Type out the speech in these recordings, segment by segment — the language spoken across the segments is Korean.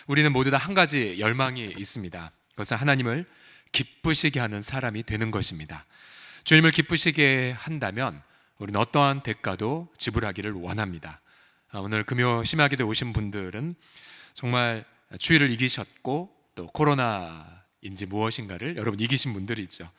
우리는 모두 다 한 가지 열망이 있습니다. 그것은 하나님을 기쁘시게 하는 사람이 되는 것입니다. 주님을 기쁘시게 한다면 우리는 어떠한 대가도 지불하기를 원합니다. 오늘 금요 심야기도에 오신 분들은 정말 추위를 이기셨고 또 코로나인지 무엇인가를 여러분 이기신 분들이죠.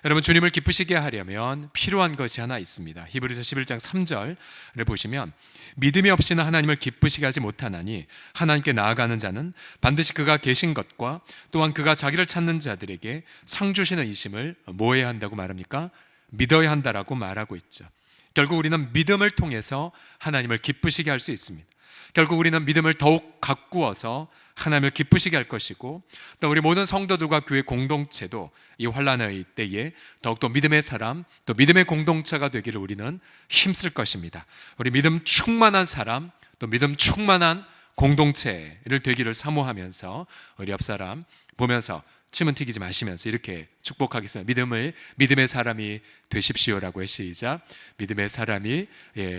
여러분, 주님을 기쁘시게 하려면 필요한 것이 하나 있습니다. 히브리서 11장 3절을 보시면 믿음이 없이는 하나님을 기쁘시게 하지 못하나니 하나님께 나아가는 자는 반드시 그가 계신 것과 또한 그가 자기를 찾는 자들에게 상 주시는 이심을 뭐 해야 한다고 말합니까? 믿어야 한다라고 말하고 있죠. 결국 우리는 믿음을 통해서 하나님을 기쁘시게 할 수 있습니다. 결국 우리는 믿음을 더욱 가꾸어서 하나님을 기쁘시게 할 것이고, 또 우리 모든 성도들과 교회 공동체도 이 환난의 때에 더욱더 믿음의 사람, 또 믿음의 공동체가 되기를 우리는 힘쓸 것입니다. 우리 믿음 충만한 사람, 또 믿음 충만한 공동체를 되기를 사모하면서 우리 옆 사람 보면서 침은 튀기지 마시면서 이렇게 축복하겠습니다. 믿음의 사람이 되십시오라고 시작. 믿음의 사람이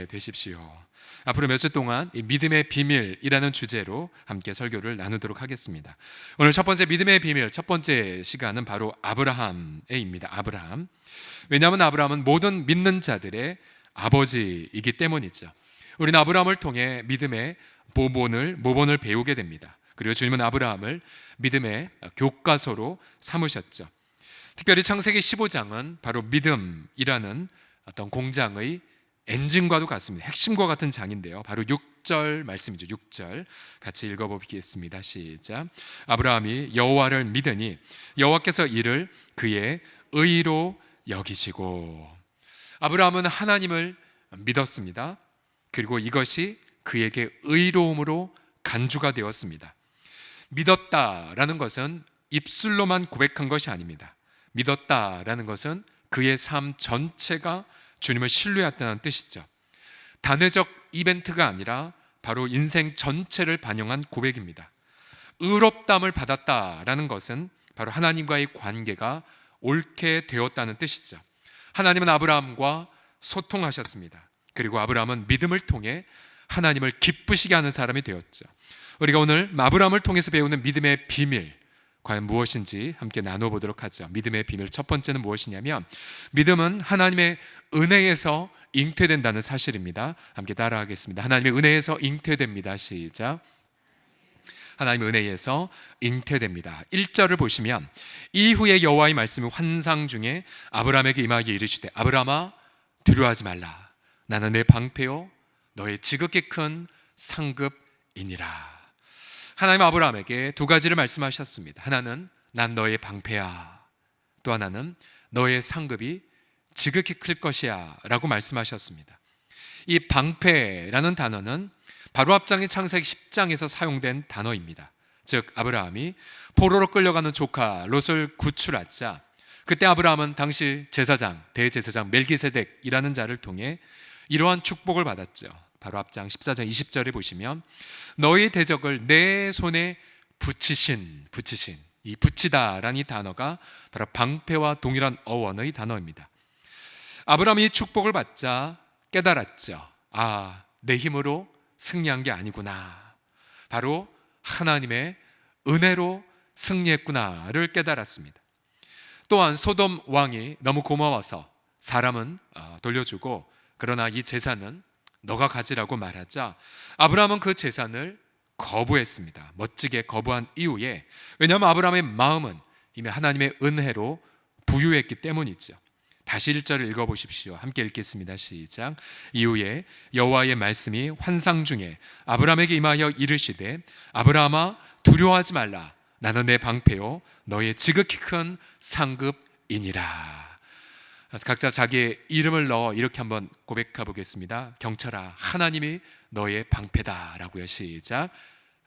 되십시오. 앞으로 몇 주 동안 이 믿음의 비밀이라는 주제로 함께 설교를 나누도록 하겠습니다. 오늘 첫 번째 믿음의 비밀, 첫 번째 시간은 바로 아브라함에입니다. 아브라함. 왜냐하면 아브라함은 모든 믿는 자들의 아버지이기 때문이죠. 우리는 아브라함을 통해 믿음의 모본을 배우게 됩니다. 그리고 주님은 아브라함을 믿음의 교과서로 삼으셨죠. 특별히 창세기 15장은 바로 믿음이라는 어떤 공장의 엔진과도 같습니다. 핵심과 같은 장인데요, 바로 6절 말씀이죠. 6절 같이 읽어보겠습니다. 시작. 아브라함이 여호와를 믿으니 여호와께서 이를 그의 의로 여기시고. 아브라함은 하나님을 믿었습니다. 그리고 이것이 그에게 의로움으로 간주가 되었습니다. 믿었다라는 것은 입술로만 고백한 것이 아닙니다. 믿었다라는 것은 그의 삶 전체가 주님을 신뢰했다는 뜻이죠. 단회적 이벤트가 아니라 바로 인생 전체를 반영한 고백입니다. 의롭다함을 받았다라는 것은 바로 하나님과의 관계가 옳게 되었다는 뜻이죠. 하나님은 아브라함과 소통하셨습니다. 그리고 아브라함은 믿음을 통해 하나님을 기쁘시게 하는 사람이 되었죠. 우리가 오늘 아브라함을 통해서 배우는 믿음의 비밀, 과연 무엇인지 함께 나눠보도록 하죠. 믿음의 비밀 첫 번째는 무엇이냐면, 믿음은 하나님의 은혜에서 잉태된다는 사실입니다. 함께 따라하겠습니다. 하나님의 은혜에서 잉태됩니다. 시작. 하나님의 은혜에서 잉태됩니다. 1절을 보시면 이후에 여호와의 말씀이 환상 중에 아브라함에게 임하게 이르시되 아브라함아 두려워하지 말라. 나는 내 방패요 너의 지극히 큰 상급이니라. 하나님 아브라함에게 두 가지를 말씀하셨습니다. 하나는 난 너의 방패야, 또 하나는 너의 상급이 지극히 클 것이야 라고 말씀하셨습니다. 이 방패라는 단어는 바로 앞장인 창세기 10장에서 사용된 단어입니다. 즉 아브라함이 포로로 끌려가는 조카 롯을 구출하자 그때 아브라함은 당시 제사장, 대제사장 멜기세덱이라는 자를 통해 이러한 축복을 받았죠. 바로 앞장 14장 20절에 보시면 너희 대적을 내 손에 붙이신, 이 붙이다라는 이 단어가 바로 방패와 동일한 어원의 단어입니다. 아브라함이 축복을 받자 깨달았죠. 내 힘으로 승리한 게 아니구나, 바로 하나님의 은혜로 승리했구나를 깨달았습니다. 또한 소돔 왕이 너무 고마워서 사람은 돌려주고 그러나 이 재산은 너가 가지라고 말하자 아브라함은 그 재산을 거부했습니다. 멋지게 거부한 이후에, 왜냐하면 아브라함의 마음은 이미 하나님의 은혜로 부유했기 때문이죠. 다시 1절을 읽어보십시오. 함께 읽겠습니다. 시작. 이후에 여호와의 말씀이 환상 중에 아브라함에게 임하여 이르시되 아브라함아 두려워하지 말라. 나는 내 방패요 너의 지극히 큰 상급이니라. 각자 자기의 이름을 넣어 이렇게 한번 고백해 보겠습니다. 경철아, 하나님이 너의 방패다 라고요. 시작.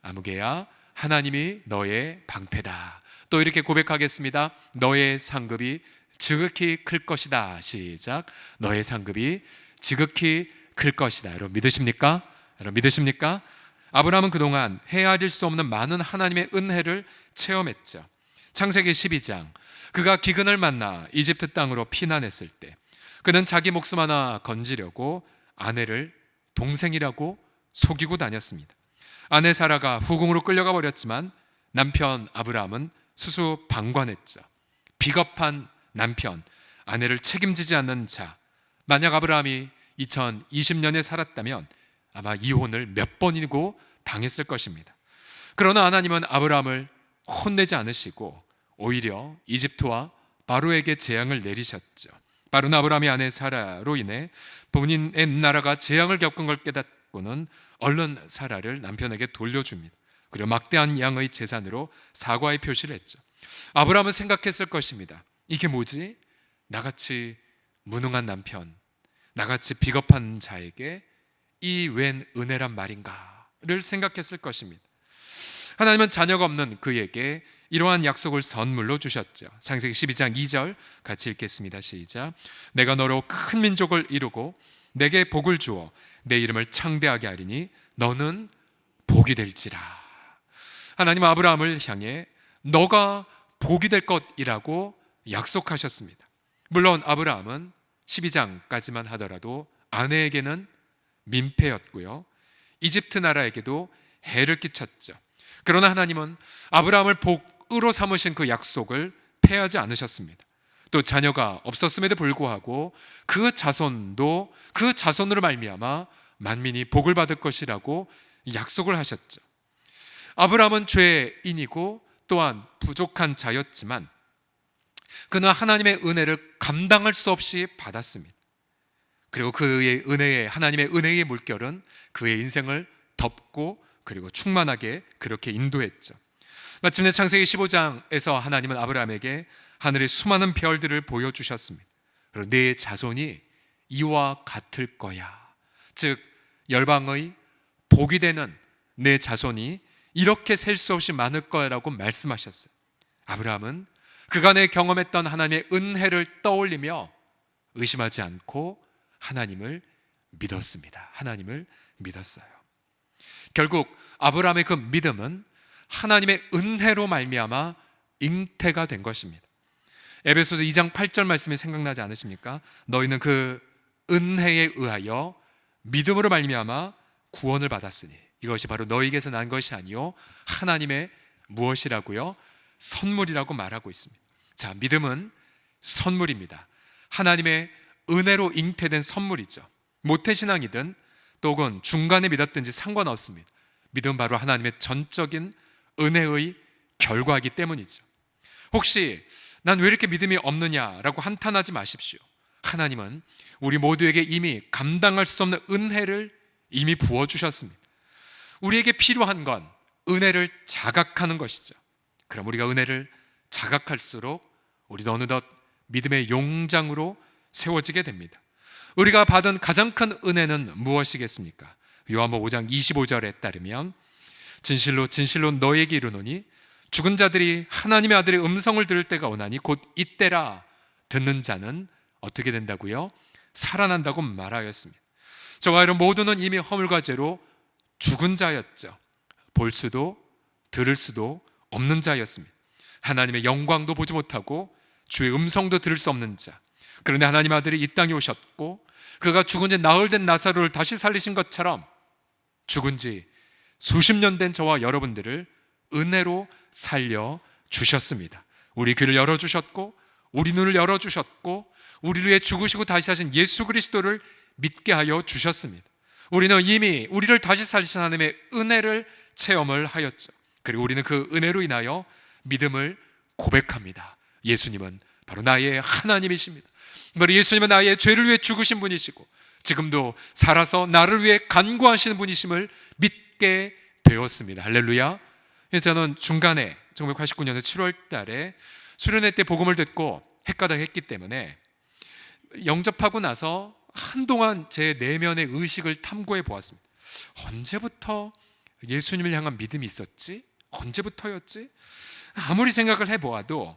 아무개야, 하나님이 너의 방패다. 또 이렇게 고백하겠습니다. 너의 상급이 지극히 클 것이다. 시작. 너의 상급이 지극히 클 것이다. 여러분 믿으십니까? 아브라함은 그동안 헤아릴 수 없는 많은 하나님의 은혜를 체험했죠. 창세기 12장, 그가 기근을 만나 이집트 땅으로 피난했을 때 그는 자기 목숨 하나 건지려고 아내를 동생이라고 속이고 다녔습니다. 아내 사라가 후궁으로 끌려가 버렸지만 남편 아브라함은 수수방관했죠. 비겁한 남편, 아내를 책임지지 않는 자. 만약 아브라함이 2020년에 살았다면 아마 이혼을 몇 번이고 당했을 것입니다. 그러나 하나님은 아브라함을 혼내지 않으시고 오히려 이집트와 바로에게 재앙을 내리셨죠. 바로는 아브라함의 아내 사라로 인해 본인의 나라가 재앙을 겪은 걸 깨닫고는 얼른 사라를 남편에게 돌려줍니다. 그리고 막대한 양의 재산으로 사과의 표시를 했죠. 아브라함은 생각했을 것입니다. 이게 뭐지? 나같이 무능한 남편, 나같이 비겁한 자에게 이 웬 은혜란 말인가를 생각했을 것입니다. 하나님은 자녀가 없는 그에게 이러한 약속을 선물로 주셨죠. 창세기 12장 2절 같이 읽겠습니다. 시작. 내가 너로 큰 민족을 이루고 내게 복을 주어 내 이름을 창대하게 하리니 너는 복이 될지라. 하나님 아브라함을 향해 너가 복이 될 것이라고 약속하셨습니다. 물론 아브라함은 12장까지만 하더라도 아내에게는 민폐였고요, 이집트 나라에게도 해를 끼쳤죠. 그러나 하나님은 아브라함을 복으로 삼으신 그 약속을 폐하지 않으셨습니다. 또 자녀가 없었음에도 불구하고 그 자손도 그 자손으로 말미암아 만민이 복을 받을 것이라고 약속을 하셨죠. 아브라함은 죄인이고 또한 부족한 자였지만 그는 하나님의 은혜를 감당할 수 없이 받았습니다. 그리고 그의 은혜에, 하나님의 은혜의 물결은 그의 인생을 덮고 그리고 충만하게 그렇게 인도했죠. 마침내 창세기 15장에서 하나님은 아브라함에게 하늘의 수많은 별들을 보여주셨습니다. 그리고 네 자손이 이와 같을 거야. 즉 열방의 복이 되는 내 자손이 이렇게 셀 수 없이 많을 거라고 말씀하셨어요. 아브라함은 그간에 경험했던 하나님의 은혜를 떠올리며 의심하지 않고 하나님을 믿었습니다. 하나님을 믿었어요. 결국 아브라함의 그 믿음은 하나님의 은혜로 말미암아 잉태가 된 것입니다. 에베소서 2장 8절 말씀이 생각나지 않으십니까? 너희는 그 은혜에 의하여 믿음으로 말미암아 구원을 받았으니 이것이 바로 너희에게서 난 것이 아니요 하나님의 무엇이라고요? 선물이라고 말하고 있습니다. 자, 믿음은 선물입니다. 하나님의 은혜로 잉태된 선물이죠. 모태신앙이든 또 혹은 중간에 믿었든지 상관없습니다. 믿음은 바로 하나님의 전적인 은혜의 결과이기 때문이죠. 혹시 난 왜 이렇게 믿음이 없느냐라고 한탄하지 마십시오. 하나님은 우리 모두에게 이미 감당할 수 없는 은혜를 이미 부어주셨습니다. 우리에게 필요한 건 은혜를 자각하는 것이죠. 그럼 우리가 은혜를 자각할수록 우리도 어느덧 믿음의 용장으로 세워지게 됩니다. 우리가 받은 가장 큰 은혜는 무엇이겠습니까? 요한복음 5장 25절에 따르면 진실로 진실로 너에게 이르노니 죽은 자들이 하나님의 아들의 음성을 들을 때가 오나니 곧 이때라. 듣는 자는 어떻게 된다고요? 살아난다고 말하였습니다. 저와 여러분 모두는 이미 허물과 죄로 죽은 자였죠. 볼 수도 들을 수도 없는 자였습니다. 하나님의 영광도 보지 못하고 주의 음성도 들을 수 없는 자. 그런데 하나님 아들이 이 땅에 오셨고 그가 죽은 지 나흘 된 나사로를 다시 살리신 것처럼 죽은 지 수십 년 된 저와 여러분들을 은혜로 살려주셨습니다. 우리 귀를 열어주셨고 우리 눈을 열어주셨고 우리를 위해 죽으시고 다시 하신 예수 그리스도를 믿게 하여 주셨습니다. 우리는 이미 우리를 다시 살리신 하나님의 은혜를 체험을 하였죠. 그리고 우리는 그 은혜로 인하여 믿음을 고백합니다. 예수님은 바로 나의 하나님이십니다. 바로 예수님은 나의 죄를 위해 죽으신 분이시고 지금도 살아서 나를 위해 간구하시는 분이심을 믿게 되었습니다. 할렐루야. 저는 중간에 1989년 7월 달에 수련회 때 복음을 듣고 헷가닥했기 때문에 영접하고 나서 한동안 제 내면의 의식을 탐구해 보았습니다. 언제부터 예수님을 향한 믿음이 있었지? 언제부터였지? 아무리 생각을 해보아도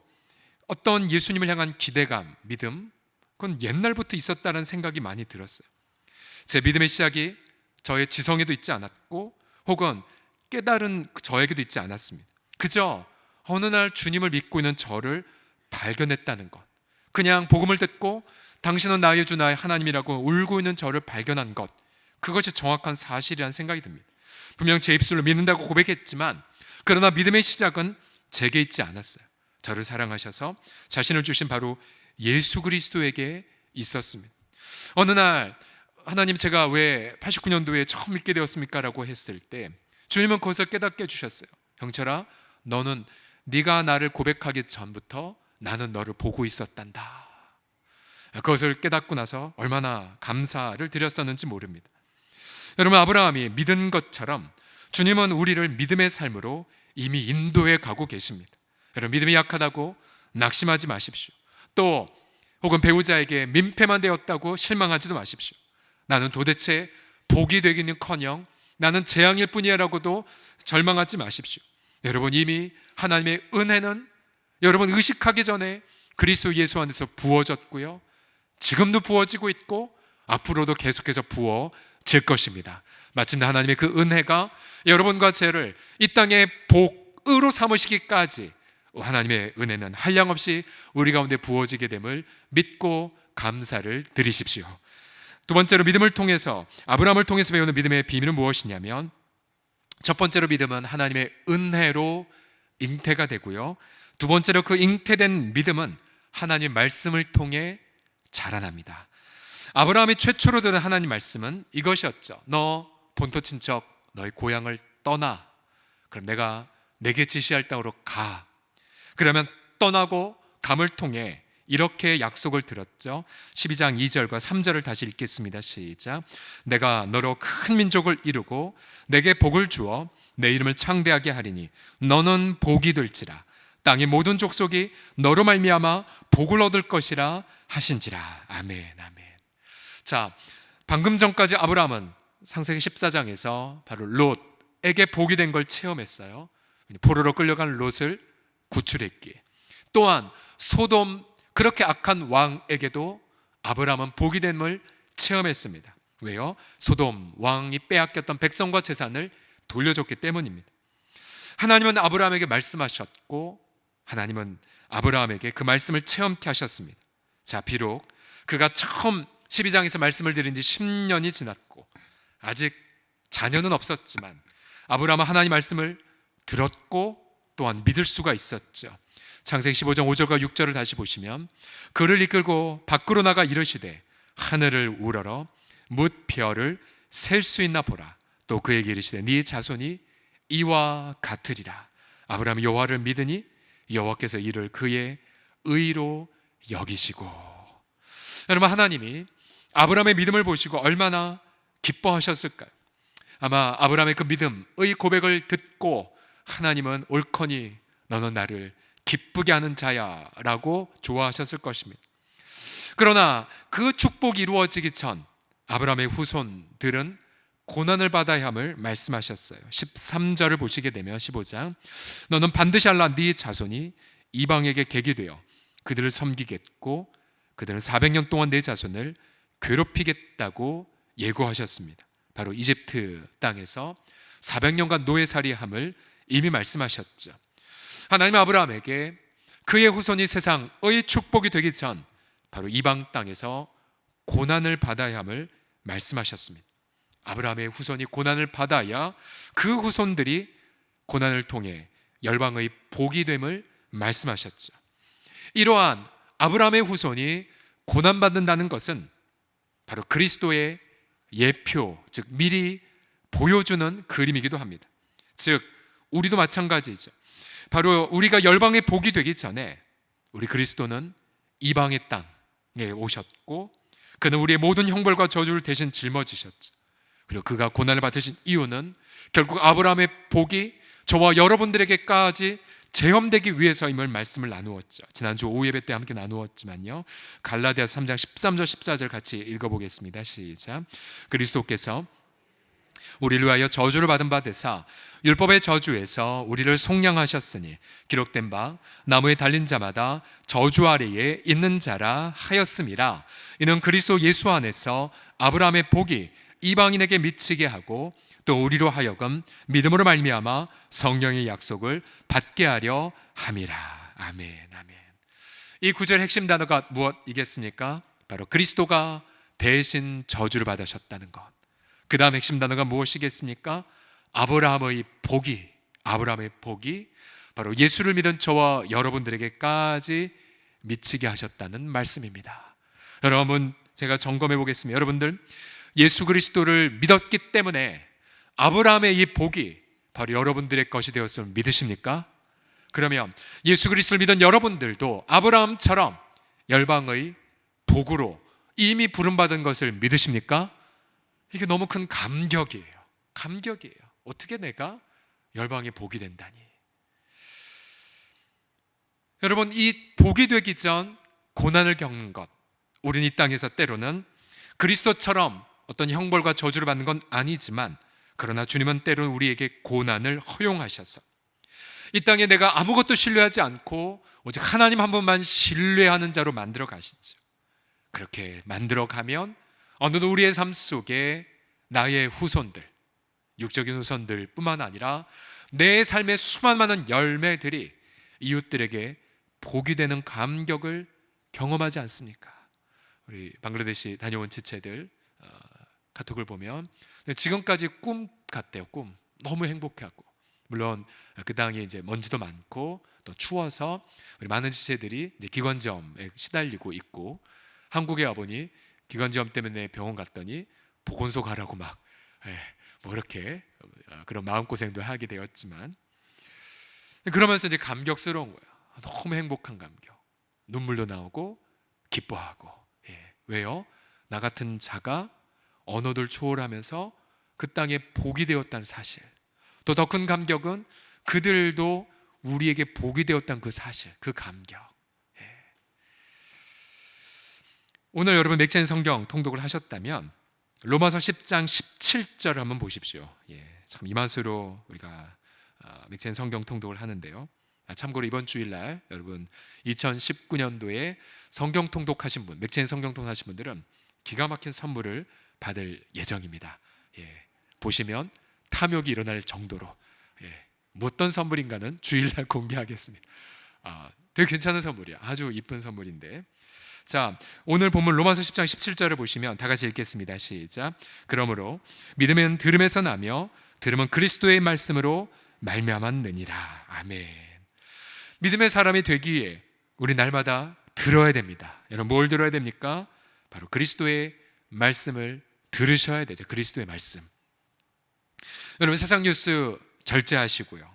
어떤 예수님을 향한 기대감, 믿음, 그건 옛날부터 있었다는 생각이 많이 들었어요. 제 믿음의 시작이 저의 지성에도 있지 않았고 혹은 깨달은 저에게도 있지 않았습니다. 그저 어느 날 주님을 믿고 있는 저를 발견했다는 것, 그냥 복음을 듣고 당신은 나의 주 나의 하나님이라고 울고 있는 저를 발견한 것, 그것이 정확한 사실이라는 생각이 듭니다. 분명 제 입술로 믿는다고 고백했지만 그러나 믿음의 시작은 제게 있지 않았어요. 저를 사랑하셔서 자신을 주신 바로 예수 그리스도에게 있었습니다. 어느 날 하나님, 제가 왜 89년도에 처음 믿게 되었습니까? 라고 했을 때 주님은 거기서 깨닫게 해주셨어요. 형철아, 너는 네가 나를 고백하기 전부터 나는 너를 보고 있었단다. 그것을 깨닫고 나서 얼마나 감사를 드렸었는지 모릅니다. 여러분, 아브라함이 믿은 것처럼 주님은 우리를 믿음의 삶으로 이미 인도해 가고 계십니다. 여러분, 믿음이 약하다고 낙심하지 마십시오. 또 혹은 배우자에게 민폐만 되었다고 실망하지도 마십시오. 나는 도대체 복이 되기는커녕 나는 재앙일 뿐이야라고도 절망하지 마십시오. 여러분, 이미 하나님의 은혜는 여러분 의식하기 전에 그리스도 예수 안에서 부어졌고요, 지금도 부어지고 있고 앞으로도 계속해서 부어질 것입니다. 마침내 하나님의 그 은혜가 여러분과 저를 이 땅의 복으로 삼으시기까지 하나님의 은혜는 한량없이 우리 가운데 부어지게 됨을 믿고 감사를 드리십시오. 두 번째로 믿음을 통해서, 아브라함을 통해서 배우는 믿음의 비밀은 무엇이냐면, 첫 번째로 믿음은 하나님의 은혜로 잉태가 되고요, 두 번째로 그 잉태된 믿음은 하나님 말씀을 통해 자라납니다. 아브라함이 최초로 들은 하나님 말씀은 이것이었죠. 너 본토 친척 너희 고향을 떠나, 그럼 내가 내게 지시할 땅으로 가. 그러면 떠나고 감을 통해 이렇게 약속을 들었죠. 12장 2절과 3절을 다시 읽겠습니다. 시작. 내가 너로 큰 민족을 이루고 내게 복을 주어 내 이름을 창대하게 하리니 너는 복이 될지라. 땅의 모든 족속이 너로 말미암아 복을 얻을 것이라 하신지라. 아멘, 아멘. 자, 방금 전까지 아브라함은 창세기 14장에서 바로 롯에게 복이 된 걸 체험했어요. 포로로 끌려간 롯을 구출했기에, 또한 소돔 그렇게 악한 왕에게도 아브라함은 복이 됨을 체험했습니다. 왜요? 소돔 왕이 빼앗겼던 백성과 재산을 돌려줬기 때문입니다. 하나님은 아브라함에게 말씀하셨고 하나님은 아브라함에게 그 말씀을 체험케 하셨습니다. 자, 비록 그가 처음 12장에서 말씀을 드린 지 10년이 지났고 아직 자녀는 없었지만 아브라함은 하나님 말씀을 들었고 또한 믿을 수가 있었죠. 창세기 15장 5절과 6절을 다시 보시면, 그를 이끌고 밖으로 나가 이르시되 하늘을 우러러 뭇 별을 셀 수 있나 보라. 또 그에게 이르시되 네 자손이 이와 같으리라. 아브라함이 여호와를 믿으니 여호와께서 이를 그의 의로 여기시고. 여러분, 하나님이 아브라함의 믿음을 보시고 얼마나 기뻐하셨을까요? 아마 아브라함의 그 믿음의 고백을 듣고 하나님은 옳거니 너는 나를 기쁘게 하는 자야 라고 좋아하셨을 것입니다. 그러나 그 축복이 이루어지기 전 아브라함의 후손들은 고난을 받아야 함을 말씀하셨어요. 13절을 보시게 되면 15장, 너는 반드시 알라 네 자손이 이방에게 객이 되어 그들을 섬기겠고 그들은 400년 동안 내 자손을 괴롭히겠다고 예고하셨습니다. 바로 이집트 땅에서 400년간 노예살이함을 이미 말씀하셨죠. 하나님은 아브라함에게 그의 후손이 세상의 축복이 되기 전 바로 이방 땅에서 고난을 받아야 함을 말씀하셨습니다. 아브라함의 후손이 고난을 받아야 그 후손들이 고난을 통해 열방의 복이 됨을 말씀하셨죠. 이러한 아브라함의 후손이 고난받는다는 것은 바로 그리스도의 예표, 즉 미리 보여주는 그림이기도 합니다. 즉 우리도 마찬가지죠. 바로 우리가 열방의 복이 되기 전에 우리 그리스도는 이방의 땅에 오셨고 그는 우리의 모든 형벌과 저주를 대신 짊어지셨죠. 그리고 그가 고난을 받으신 이유는 결국 아브라함의 복이 저와 여러분들에게까지 체험되기 위해서임을 말씀을 나누었죠. 지난주 오후 예배 때 함께 나누었지만요, 갈라디아서 3장 13절 14절 같이 읽어보겠습니다. 시작. 그리스도께서 우리를 위하여 저주를 받은 바 되사 율법의 저주에서 우리를 속량하셨으니 기록된 바 나무에 달린 자마다 저주 아래에 있는 자라 하였음이라. 이는 그리스도 예수 안에서 아브라함의 복이 이방인에게 미치게 하고 또 우리로 하여금 믿음으로 말미암아 성령의 약속을 받게 하려 함이라. 아멘, 아멘. 이 구절의 핵심 단어가 무엇이겠습니까? 바로 그리스도가 대신 저주를 받으셨다는 것. 그 다음 핵심 단어가 무엇이겠습니까? 아브라함의 복이 바로 예수를 믿은 저와 여러분들에게까지 미치게 하셨다는 말씀입니다. 여러분, 제가 점검해 보겠습니다. 여러분들, 예수 그리스도를 믿었기 때문에 아브라함의 이 복이 바로 여러분들의 것이 되었음을 믿으십니까? 그러면 예수 그리스도를 믿은 여러분들도 아브라함처럼 열방의 복으로 이미 부름받은 것을 믿으십니까? 이게 너무 큰 감격이에요. 어떻게 내가 열방의 복이 된다니. 여러분, 이 복이 되기 전 고난을 겪는 것, 우리는 이 땅에서 때로는 그리스도처럼 어떤 형벌과 저주를 받는 건 아니지만, 그러나 주님은 때로는 우리에게 고난을 허용하셔서 이 땅에 내가 아무것도 신뢰하지 않고 오직 하나님 한 분만 신뢰하는 자로 만들어 가시죠. 그렇게 만들어 가면 어느덧 우리의 삶 속에 나의 후손들, 육적인 후손들 뿐만 아니라 내 삶의 수많은 열매들이 이웃들에게 복이 되는 감격을 경험하지 않습니까? 우리 방글라데시 다녀온 지체들 카톡을 보면 지금까지 꿈 같대요. 꿈. 너무 행복해하고, 물론 그 땅에 이제 먼지도 많고 또 추워서 우리 많은 지체들이 이제 기관지염에 시달리고 있고, 한국에 와보니 기관지염 때문에 병원 갔더니 보건소 가라고 막 뭐 이렇게 그런 마음고생도 하게 되었지만, 그러면서 이제 감격스러운 거예요. 너무 행복한 감격, 눈물도 나오고 기뻐하고. 왜요? 나 같은 자가 언어들 초월하면서 그 땅에 복이 되었다는 사실, 또 더 큰 감격은 그들도 우리에게 복이 되었다는 그 사실, 그 감격. 오늘 여러분 맥체인 성경 통독을 하셨다면 로마서 10장 17절을 한번 보십시오. 참 이맛으로 우리가 맥체인 성경 통독을 하는데요. 참고로 이번 주일날 여러분 2019년도에 성경 통독하신 분, 맥체인 성경 통독하신 분들은 기가 막힌 선물을 받을 예정입니다. 보시면 탐욕이 일어날 정도로 어떤 선물인가는 주일날 공개하겠습니다. 되게 괜찮은 선물이야. 아주 이쁜 선물인데, 자, 오늘 본문 로마서 10장 17절을 보시면 다 같이 읽겠습니다. 시작. 그러므로 믿음은 들음에서 나며 들음은 그리스도의 말씀으로 말미암았느니라. 아멘. 믿음의 사람이 되기 위해 우리 날마다 들어야 됩니다. 여러분, 뭘 들어야 됩니까? 바로 그리스도의 말씀을 들으셔야 되죠. 그리스도의 말씀. 여러분, 세상 뉴스 절제하시고요,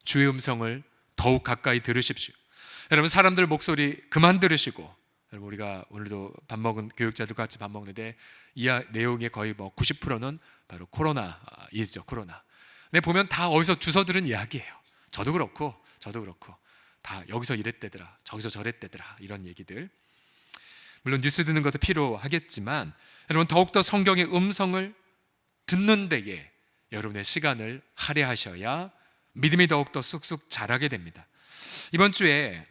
주의 음성을 더욱 가까이 들으십시오. 여러분, 사람들 목소리 그만 들으시고, 여러분, 우리가 오늘도 밥 먹은 교육자들과 같이 밥 먹는데 이 내용의 거의 90%는 바로 코로나이죠. 코로나. 근데 보면 다 어디서 주워 들은 이야기예요. 저도 그렇고 다 여기서 이랬대더라, 저기서 저랬대더라, 이런 얘기들. 물론 뉴스 듣는 것도 필요하겠지만, 여러분, 더욱더 성경의 음성을 듣는 데에 여러분의 시간을 할애하셔야 믿음이 더욱더 쑥쑥 자라게 됩니다. 이번 주에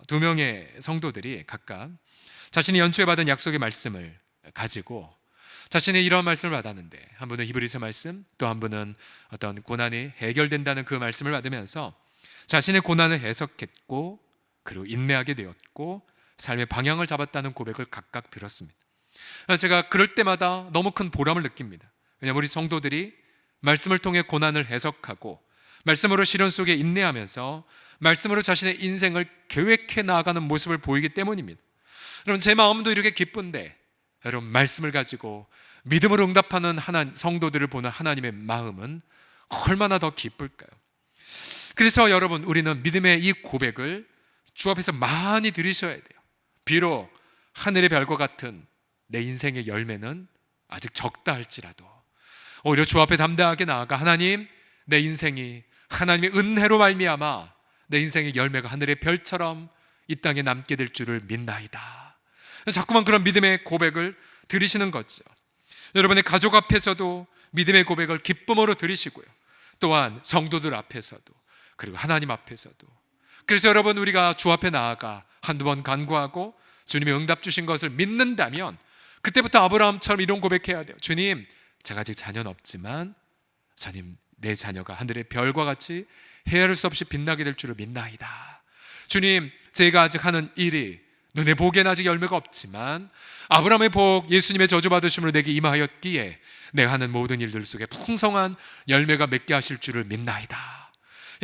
두 명의 성도들이 각각 자신이 연초에 받은 약속의 말씀을 가지고 자신이 이런 말씀을 받았는데, 한 분은 히브리서 말씀, 또 한 분은 어떤 고난이 해결된다는 그 말씀을 받으면서 자신의 고난을 해석했고, 그리고 인내하게 되었고, 삶의 방향을 잡았다는 고백을 각각 들었습니다. 제가 그럴 때마다 너무 큰 보람을 느낍니다. 왜냐하면 우리 성도들이 말씀을 통해 고난을 해석하고 말씀으로 시련 속에 인내하면서 말씀으로 자신의 인생을 계획해 나아가는 모습을 보이기 때문입니다. 여러분, 제 마음도 이렇게 기쁜데, 여러분, 말씀을 가지고 믿음으로 응답하는 성도들을 보는 하나님의 마음은 얼마나 더 기쁠까요? 그래서 여러분, 우리는 믿음의 이 고백을 주 앞에서 많이 들으셔야 돼요. 비록 하늘의 별과 같은 내 인생의 열매는 아직 적다 할지라도 오히려 주 앞에 담대하게 나아가, 하나님, 내 인생이 하나님의 은혜로 말미암아 내 인생의 열매가 하늘의 별처럼 이 땅에 남게 될 줄을 믿나이다. 자꾸만 그런 믿음의 고백을 들으시는 거죠. 여러분의 가족 앞에서도 믿음의 고백을 기쁨으로 들으시고요, 또한 성도들 앞에서도, 그리고 하나님 앞에서도. 그래서 여러분, 우리가 주 앞에 나아가 한두 번 간구하고 주님이 응답 주신 것을 믿는다면 그때부터 아브라함처럼 이런 고백해야 돼요. 주님, 제가 아직 자녀는 없지만 주님, 내 자녀가 하늘의 별과 같이 헤아릴 수 없이 빛나게 될 줄을 믿나이다. 주님, 제가 아직 하는 일이 눈에 보기에는 아직 열매가 없지만 아브라함의 복, 예수님의 저주받으심으로 내게 임하였기에 내가 하는 모든 일들 속에 풍성한 열매가 맺게 하실 줄을 믿나이다.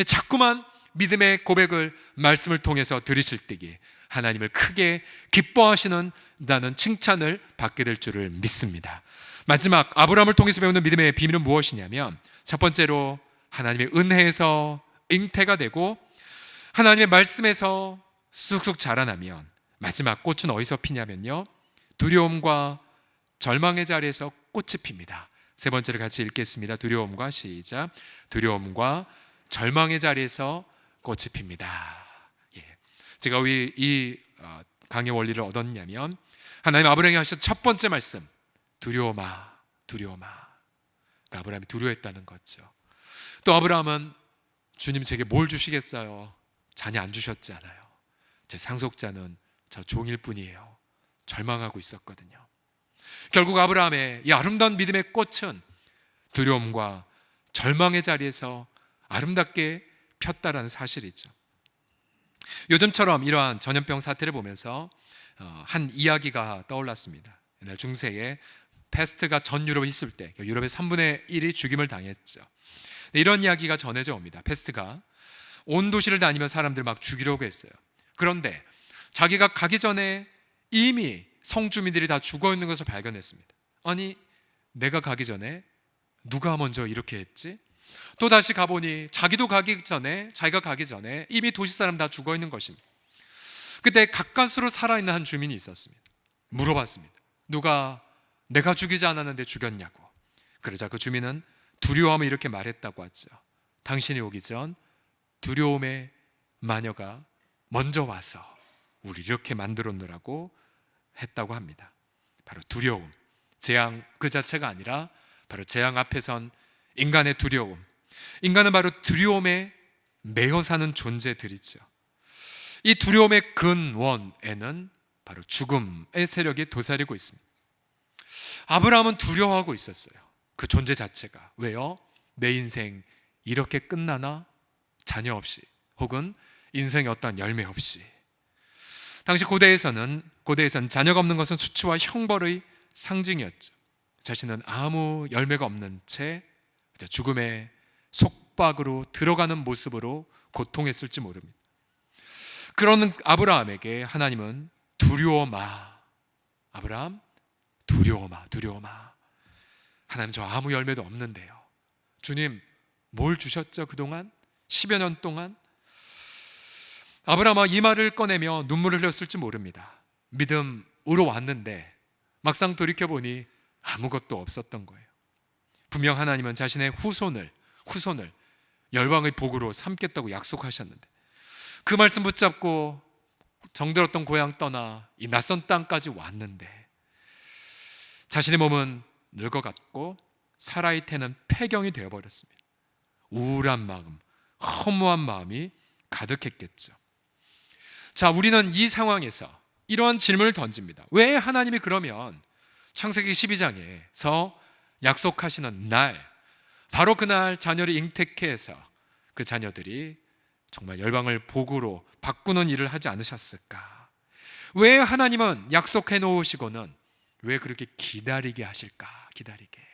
자꾸만 믿음의 고백을 말씀을 통해서 들으실 때에 하나님을 크게 기뻐하시는 나는 칭찬을 받게 될 줄을 믿습니다. 마지막 아브라함을 통해서 배우는 믿음의 비밀은 무엇이냐면, 첫 번째로 하나님의 은혜에서 잉태가 되고 하나님의 말씀에서 쑥쑥 자라나면, 마지막 꽃은 어디서 피냐면요, 두려움과 절망의 자리에서 꽃이 핍니다. 세 번째를 같이 읽겠습니다. 두려움과, 시작. 두려움과 절망의 자리에서 꽃이 핍니다. 제가 왜 이 강의 원리를 얻었냐면, 하나님 아브라함에게 하신 첫 번째 말씀, 두려워마, 두려워마. 그러니까 아브라함이 두려워했다는 거죠. 또 아브라함은 주님 제게 뭘 주시겠어요? 자녀 안 주셨잖아요. 제 상속자는 저 종일 뿐이에요. 절망하고 있었거든요. 결국 아브라함의 이 아름다운 믿음의 꽃은 두려움과 절망의 자리에서 아름답게 폈다라는 사실이죠. 요즘처럼 이러한 전염병 사태를 보면서 한 이야기가 떠올랐습니다. 옛날 중세에 패스트가 전 유럽에 있을 때 유럽의 3분의 1이 죽임을 당했죠. 이런 이야기가 전해져 옵니다. 패스트가 온 도시를 다니며 사람들 막 죽이려고 했어요. 그런데 자기가 가기 전에 이미 성주민들이 다 죽어 있는 것을 발견했습니다. 아니, 내가 가기 전에 누가 먼저 이렇게 했지? 또 다시 가보니 자기가 가기 전에 이미 도시 사람 다 죽어 있는 것입니다. 그때 가까스로 살아있는 한 주민이 있었습니다. 물어봤습니다. 누가 내가 죽이지 않았는데 죽였냐고. 그러자 그 주민은 두려워하며 이렇게 말했다고 하죠. 당신이 오기 전 두려움의 마녀가 먼저 와서 우리 이렇게 만들었느라고 했다고 합니다. 바로 두려움, 재앙 그 자체가 아니라 바로 재앙 앞에 선 인간의 두려움. 인간은 바로 두려움에 매여 사는 존재들이죠. 이 두려움의 근원에는 바로 죽음의 세력이 도사리고 있습니다. 아브라함은 두려워하고 있었어요. 그 존재 자체가. 왜요? 내 인생 이렇게 끝나나? 자녀 없이, 혹은 인생의 어떤 열매 없이. 당시 고대에서는 자녀가 없는 것은 수치와 형벌의 상징이었죠. 자신은 아무 열매가 없는 채 죽음의 속박으로 들어가는 모습으로 고통했을지 모릅니다. 그런 아브라함에게 하나님은 두려워마, 아브라함 두려워마, 두려워마. 하나님 저 아무 열매도 없는데요. 주님 뭘 주셨죠? 그동안 10여 년 동안. 아브라함아 이 말을 꺼내며 눈물을 흘렸을지 모릅니다. 믿음으로 왔는데 막상 돌이켜보니 아무것도 없었던 거예요. 분명 하나님은 자신의 후손을 열방의 복으로 삼겠다고 약속하셨는데, 그 말씀 붙잡고 정들었던 고향 떠나 이 낯선 땅까지 왔는데 자신의 몸은 늙어갔고 사라의 태는 폐경이 되어버렸습니다. 우울한 마음, 허무한 마음이 가득했겠죠. 자, 우리는 이 상황에서 이러한 질문을 던집니다. 왜 하나님이 그러면 창세기 12장에서 약속하시는 날, 바로 그날 자녀를 잉태케 해서 그 자녀들이 정말 열방을 복으로 바꾸는 일을 하지 않으셨을까? 왜 하나님은 약속해 놓으시고는 왜 그렇게 기다리게 하실까? 기다리게.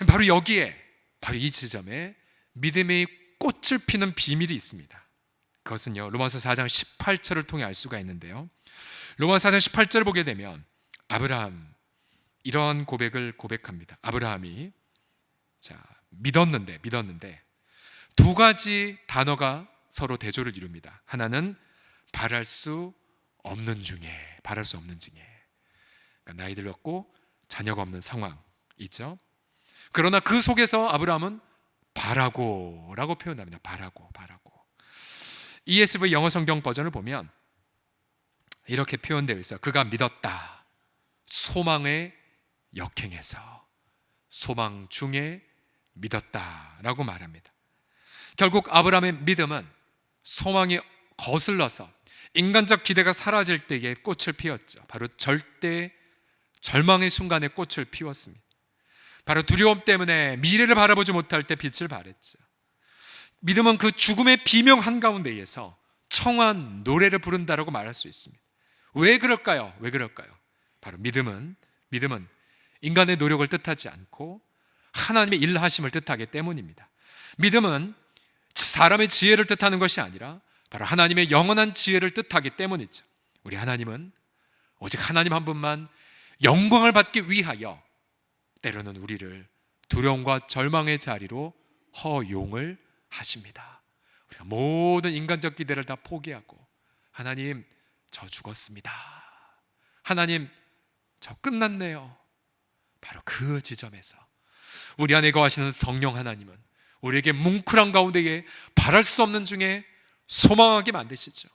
바로 여기에, 바로 이 지점에 믿음의 꽃을 피는 비밀이 있습니다. 그것은요, 로마서 4장 18절을 통해 알 수가 있는데요, 로마서 4장 18절을 보게 되면 아브라함 이런 고백을 고백합니다. 아브라함이 믿었는데 두 가지 단어가 서로 대조를 이룹니다. 하나는 바랄 수 없는 중에, 그러니까 나이 들었고 자녀가 없는 상황이죠. 그러나 그 속에서 아브라함은 바라고라고 표현합니다. 바라고. ESV 영어 성경 버전을 보면 이렇게 표현되어 있어요. 그가 믿었다. 소망에 역행해서, 소망 중에 믿었다라고 말합니다. 결국 아브라함의 믿음은 소망이 거슬러서 인간적 기대가 사라질 때에 꽃을 피웠죠. 바로 절대 절망의 순간에 꽃을 피웠습니다. 바로 두려움 때문에 미래를 바라보지 못할 때 빛을 발했죠. 믿음은 그 죽음의 비명 한가운데에서 청한 노래를 부른다라고 말할 수 있습니다. 왜 그럴까요? 왜 그럴까요? 바로 믿음은 인간의 노력을 뜻하지 않고 하나님의 일하심을 뜻하기 때문입니다. 믿음은 사람의 지혜를 뜻하는 것이 아니라 바로 하나님의 영원한 지혜를 뜻하기 때문이죠. 우리 하나님은 오직 하나님 한 분만 영광을 받기 위하여 때로는 우리를 두려움과 절망의 자리로 허용을 하십니다. 우리가 모든 인간적 기대를 다 포기하고 하나님, 저 죽었습니다. 하나님, 저 끝났네요. 바로 그 지점에서 우리 안에 거하시는 성령 하나님은 우리에게 뭉클한 가운데에 바랄 수 없는 중에 소망하게 만드시죠.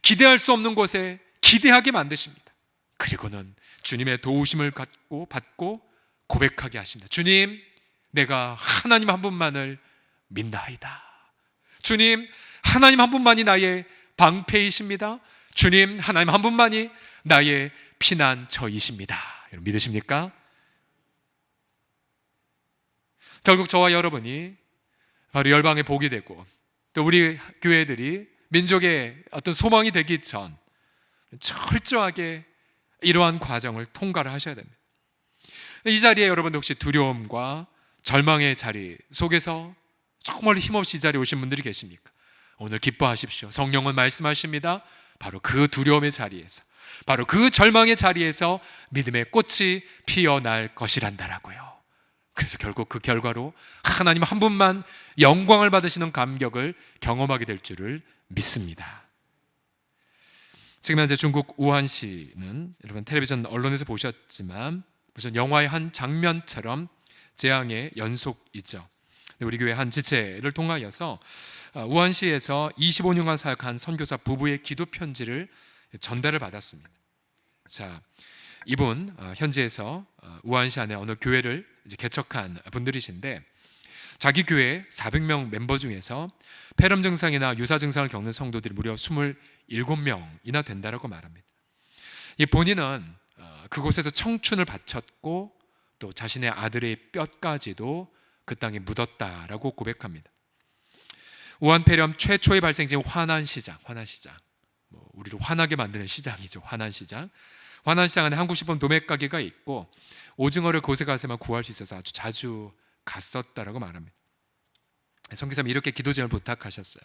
기대할 수 없는 곳에 기대하게 만드십니다. 그리고는 주님의 도우심을 받고 고백하게 하십니다. 주님, 내가 하나님 한 분만을 믿나이다. 주님, 하나님 한 분만이 나의 방패이십니다. 주님, 하나님 한 분만이 나의 피난처이십니다. 여러분 믿으십니까? 결국 저와 여러분이 바로 열방의 복이 되고 또 우리 교회들이 민족의 어떤 소망이 되기 전 철저하게 이러한 과정을 통과를 하셔야 됩니다. 이 자리에 여러분도 혹시 두려움과 절망의 자리 속에서 정말 힘없이 이 자리에 오신 분들이 계십니까? 오늘 기뻐하십시오. 성령은 말씀하십니다. 바로 그 두려움의 자리에서, 바로 그 절망의 자리에서 믿음의 꽃이 피어날 것이란다라고요. 그래서 결국 그 결과로 하나님 한 분만 영광을 받으시는 감격을 경험하게 될 줄을 믿습니다. 지금 현재 중국 우한시는 여러분 텔레비전 언론에서 보셨지만 무슨 영화의 한 장면처럼 재앙의 연속이죠. 우리 교회 한 지체를 통하여서 우한시에서 25년간 사역한 선교사 부부의 기도 편지를 전달을 받았습니다. 자, 이분 현지에서 우한시 안에 어느 교회를 이제 개척한 분들이신데 자기 교회 400명 멤버 중에서 폐렴 증상이나 유사 증상을 겪는 성도들이 무려 27명이나 된다라고 말합니다. 이 본인은 그곳에서 청춘을 바쳤고 또 자신의 아들의 뼈까지도 그 땅에 묻었다라고 고백합니다. 우한 폐렴 최초의 발생지인 화난시장, 우리를 화나게 만드는 시장이죠. 화난시장 안에 한국식 도매 가게가 있고 오징어를 곳에 가서만 구할 수 있어서 아주 자주 갔었다라고 말합니다. 선교사님이 이렇게 기도 제안을 부탁하셨어요.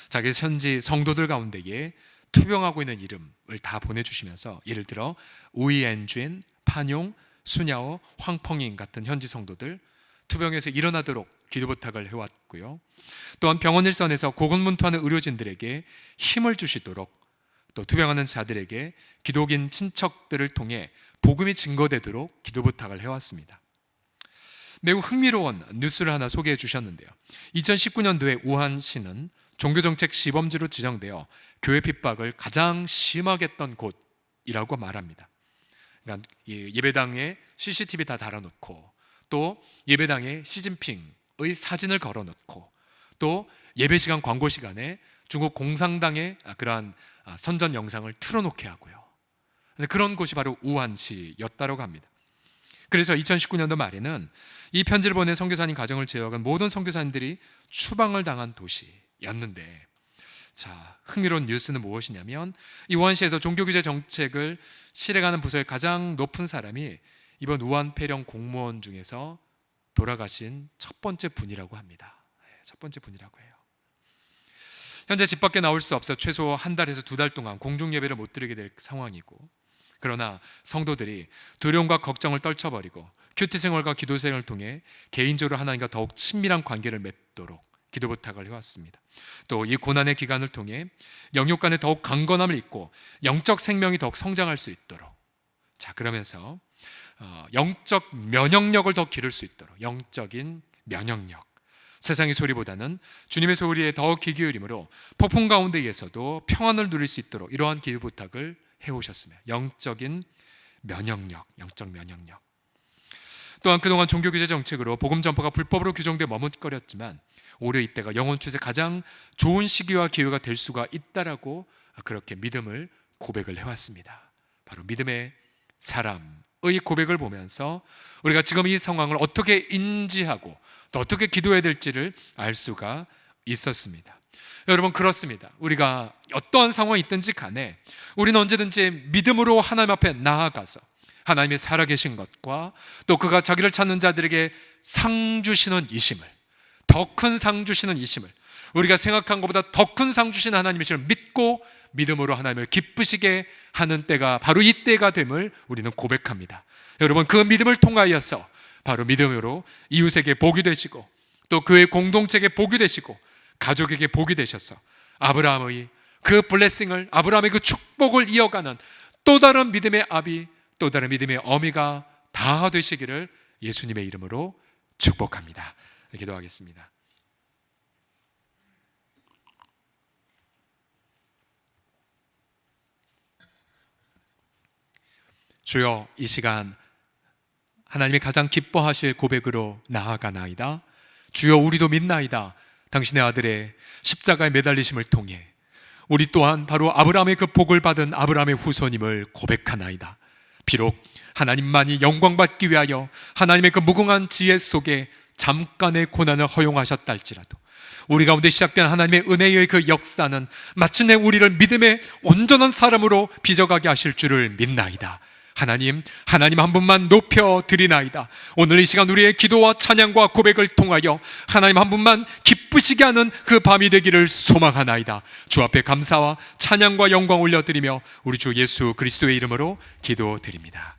자기 현지 성도들 가운데에 투병하고 있는 이름을 다 보내주시면서 예를 들어 우이엔쥔, 판용, 수냐오, 황펑잉 같은 현지 성도들 투병에서 일어나도록 기도 부탁을 해왔고요. 또한 병원 일선에서 고군분투하는 의료진들에게 힘을 주시도록 또 투병하는 자들에게 기독인 친척들을 통해 복음이 증거되도록 기도 부탁을 해왔습니다. 매우 흥미로운 뉴스를 하나 소개해 주셨는데요. 2019년도에 우한시는 종교정책 시범지로 지정되어 교회 핍박을 가장 심하게 했던 곳이라고 말합니다. 그러니까 예배당에 CCTV 다 달아놓고 또 예배당에 시진핑의 사진을 걸어놓고 또 예배 시간 광고 시간에 중국 공산당의 그러한 선전 영상을 틀어놓게 하고요. 그런 곳이 바로 우한시였다고 합니다. 그래서 2019년도 말에는 이 편지를 보낸 선교사님 가정을 제외한 모든 선교사님들이 추방을 당한 도시였는데, 자, 흥미로운 뉴스는 무엇이냐면 이 우한시에서 종교규제 정책을 실행하는 부서의 가장 높은 사람이 이번 우한 폐렴 공무원 중에서 돌아가신 첫 번째 분이라고 합니다. 첫 번째 분이라고 해요. 현재 집 밖에 나올 수 없어 최소 한 달에서 2달 동안 공중 예배를 못 드리게 될 상황이고, 그러나 성도들이 두려움과 걱정을 떨쳐버리고 큐티 생활과 기도 생활을 통해 개인적으로 하나님과 더욱 친밀한 관계를 맺도록 기도 부탁을 해왔습니다. 또 이 고난의 기간을 통해 영육 간에 더욱 강건함을 잊고 영적 생명이 더욱 성장할 수 있도록, 자, 그러면서 영적 면역력을 더 기를 수 있도록, 영적인 면역력, 세상의 소리보다는 주님의 소리에 더 귀 기울임으로 폭풍 가운데에서도 평안을 누릴 수 있도록 이러한 기도 부탁을 해오셨으며, 영적인 면역력, 영적 면역력. 또한 그동안 종교규제 정책으로 복음 전파가 불법으로 규정돼 머뭇거렸지만 올해 이때가 영혼 추세 가장 좋은 시기와 기회가 될 수가 있다라고 그렇게 믿음을 고백을 해왔습니다. 바로 믿음의 사람의 고백을 보면서 우리가 지금 이 상황을 어떻게 인지하고 또 어떻게 기도해야 될지를 알 수가 있었습니다. 여러분, 그렇습니다. 우리가 어떠한 상황이 있든지 간에 우리는 언제든지 믿음으로 하나님 앞에 나아가서 하나님의 살아계신 것과 또 그가 자기를 찾는 자들에게 상 주시는 이심을, 더 큰 상 주시는 이심을, 우리가 생각한 것보다 더 큰 상 주시는 하나님이심을 믿고 믿음으로 하나님을 기쁘시게 하는 때가 바로 이 때가 됨을 우리는 고백합니다. 여러분, 그 믿음을 통하여서 바로 믿음으로 이웃에게 복이 되시고 또 그의 공동체에게 복이 되시고 가족에게 복이 되셔서 아브라함의 그 블레싱을, 아브라함의 그 축복을 이어가는 또 다른 믿음의 아비, 또 다른 믿음의 어미가 다 되시기를 예수님의 이름으로 축복합니다. 기도하겠습니다. 주여, 이 시간 하나님이 가장 기뻐하실 고백으로 나아가나이다. 주여, 우리도 믿나이다. 당신의 아들의 십자가에 매달리심을 통해 우리 또한 바로 아브라함의 그 복을 받은 아브라함의 후손임을 고백하나이다. 비록 하나님만이 영광받기 위하여 하나님의 그 무궁한 지혜 속에 잠깐의 고난을 허용하셨다 할지라도 우리 가운데 시작된 하나님의 은혜의 그 역사는 마침내 우리를 믿음의 온전한 사람으로 빚어가게 하실 줄을 믿나이다. 하나님 한 분만 높여드리나이다. 오늘 이 시간 우리의 기도와 찬양과 고백을 통하여 하나님 한 분만 기쁘시게 하는 그 밤이 되기를 소망하나이다. 주 앞에 감사와 찬양과 영광 올려드리며 우리 주 예수 그리스도의 이름으로 기도드립니다.